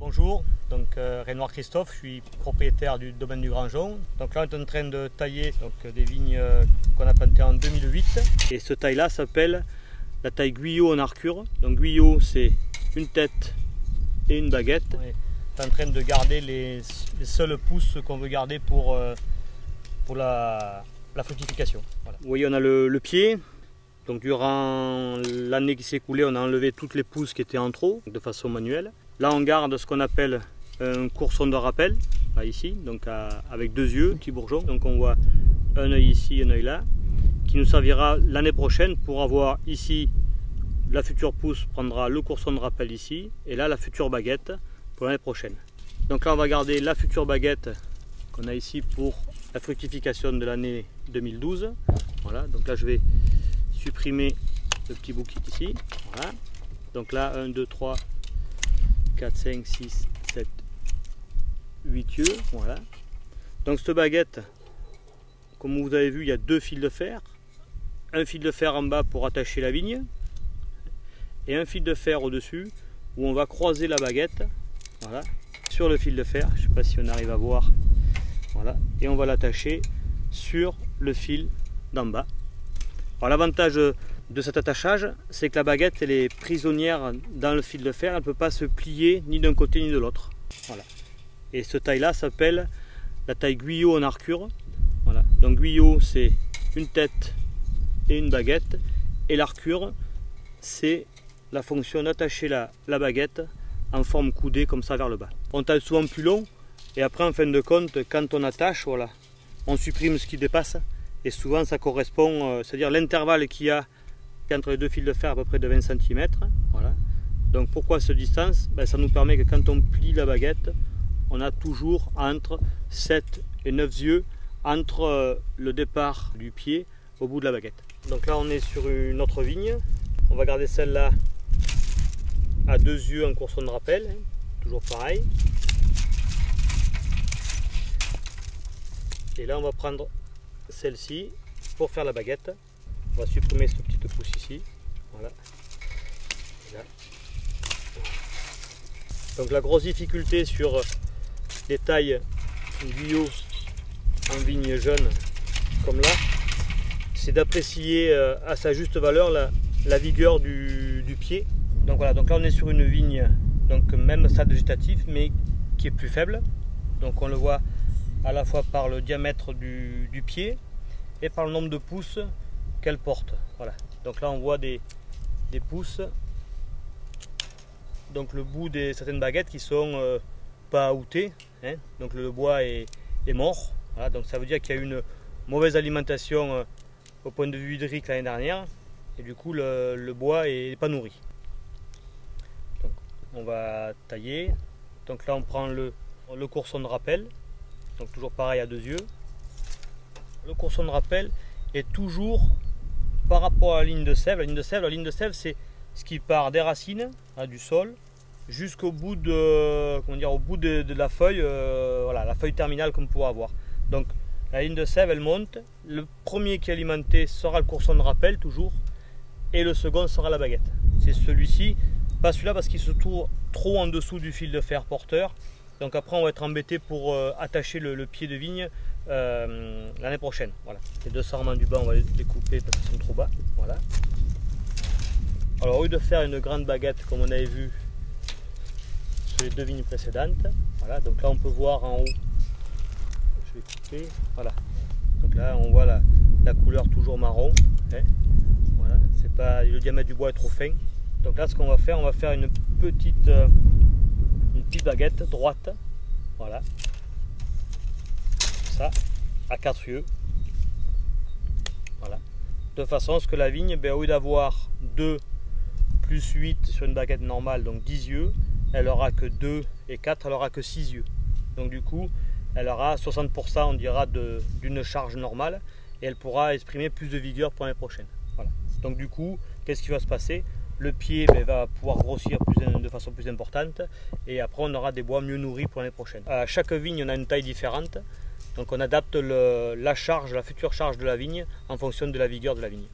Bonjour, donc Renoir Christophe, je suis propriétaire du domaine du Grangeon. Donc là on est en train de tailler des vignes qu'on a plantées en 2008 et ce taille là s'appelle la taille Guyot en arcure. Donc Guyot c'est une tête et une baguette. On est en train de garder les seules pousses qu'on veut garder pour la fructification. Voilà. Vous voyez on a le pied. Donc durant l'année qui s'est écoulée, on a enlevé toutes les pousses qui étaient en trop de façon manuelle. Là on garde ce qu'on appelle un courson de rappel, là, ici, donc avec deux yeux, petit bourgeon. Donc on voit un œil ici, un œil là, qui nous servira l'année prochaine pour avoir ici la future pousse prendra le courson de rappel ici, et là la future baguette pour l'année prochaine. Donc là on va garder la future baguette qu'on a ici pour la fructification de l'année 2012. Voilà, donc là je vais supprimer le petit bout qui est ici. Voilà. Donc là 1, 2, 3, 4, 5, 6, 7, 8 yeux. Voilà. Donc cette baguette, comme vous avez vu, il y a deux fils de fer. Un fil de fer en bas pour attacher la vigne et un fil de fer au-dessus où on va croiser la baguette, voilà, sur le fil de fer. Je ne sais pas si on arrive à voir. Voilà. Et on va l'attacher sur le fil d'en bas. L'avantage de cet attachage, c'est que la baguette elle est prisonnière dans le fil de fer, elle ne peut pas se plier ni d'un côté ni de l'autre. Voilà. Et ce taille là s'appelle la taille Guyot en arcure. Voilà. Donc Guyot c'est une tête et une baguette, et l'arcure c'est la fonction d'attacher la baguette en forme coudée comme ça vers le bas. On taille souvent plus long et après en fin de compte quand on attache, voilà, on supprime ce qui dépasse. Et souvent ça correspond, c'est-à-dire l'intervalle qu'il y a entre les deux fils de fer à peu près de 20 cm. Voilà. Donc pourquoi cette distance? Ça nous permet que quand on plie la baguette, on a toujours entre 7 et 9 yeux entre le départ du pied au bout de la baguette. Donc là on est sur une autre vigne. On va garder celle-là à deux yeux en courson de rappel, toujours pareil. Et là on va prendre celle-ci pour faire la baguette. On va supprimer cette petite pousse ici. Voilà. Là. Donc la grosse difficulté sur les tailles Guyot en vigne jeune comme là, c'est d'apprécier à sa juste valeur la vigueur du pied. Donc voilà, donc là on est sur une vigne donc même stade végétatif mais qui est plus faible. Donc on le voit à la fois par le diamètre du pied et par le nombre de pousses qu'elle porte. Voilà. Donc là on voit des pousses, donc le bout de certaines baguettes qui sont pas outées, hein. Donc le bois est mort. Voilà. Donc ça veut dire qu'il y a une mauvaise alimentation au point de vue hydrique l'année dernière et du coup le bois est pas nourri. Donc on va tailler. Donc là on prend le courson de rappel. Donc toujours pareil à deux yeux. Le courson de rappel est toujours par rapport à la ligne de sève. La ligne de sève, c'est ce qui part des racines, du sol, jusqu'au bout de, au bout de la feuille, voilà, la feuille terminale qu'on pourra avoir. Donc la ligne de sève, elle monte. Le premier qui est alimenté sera le courson de rappel toujours, et le second sera la baguette. C'est celui-ci, pas celui-là parce qu'il se trouve trop en dessous du fil de fer porteur. Donc après on va être embêté pour attacher le pied de vigne l'année prochaine. Voilà. Les deux sarments du bas on va les couper parce qu'ils sont trop bas. Voilà. Alors au lieu de faire une grande baguette comme on avait vu sur les deux vignes précédentes, voilà, donc là on peut voir en haut, je vais couper, voilà. Donc là on voit la couleur toujours marron. Hein. Voilà. C'est pas, le diamètre du bois est trop fin. Donc là ce qu'on va faire une petite baguette droite, voilà, ça, à 4 yeux, voilà, de façon à ce que la vigne, au lieu d'avoir 2 plus 8 sur une baguette normale, donc 10 yeux, elle aura que 2 et 4, elle aura que 6 yeux, donc du coup, elle aura 60%, on dira, d'une charge normale, et elle pourra exprimer plus de vigueur pour l'année prochaine, voilà. Donc du coup, qu'est-ce qui va se passer? Le pied va pouvoir grossir de façon plus importante et après on aura des bois mieux nourris pour l'année prochaine. À chaque vigne on a une taille différente, donc on adapte la future charge de la vigne en fonction de la vigueur de la vigne.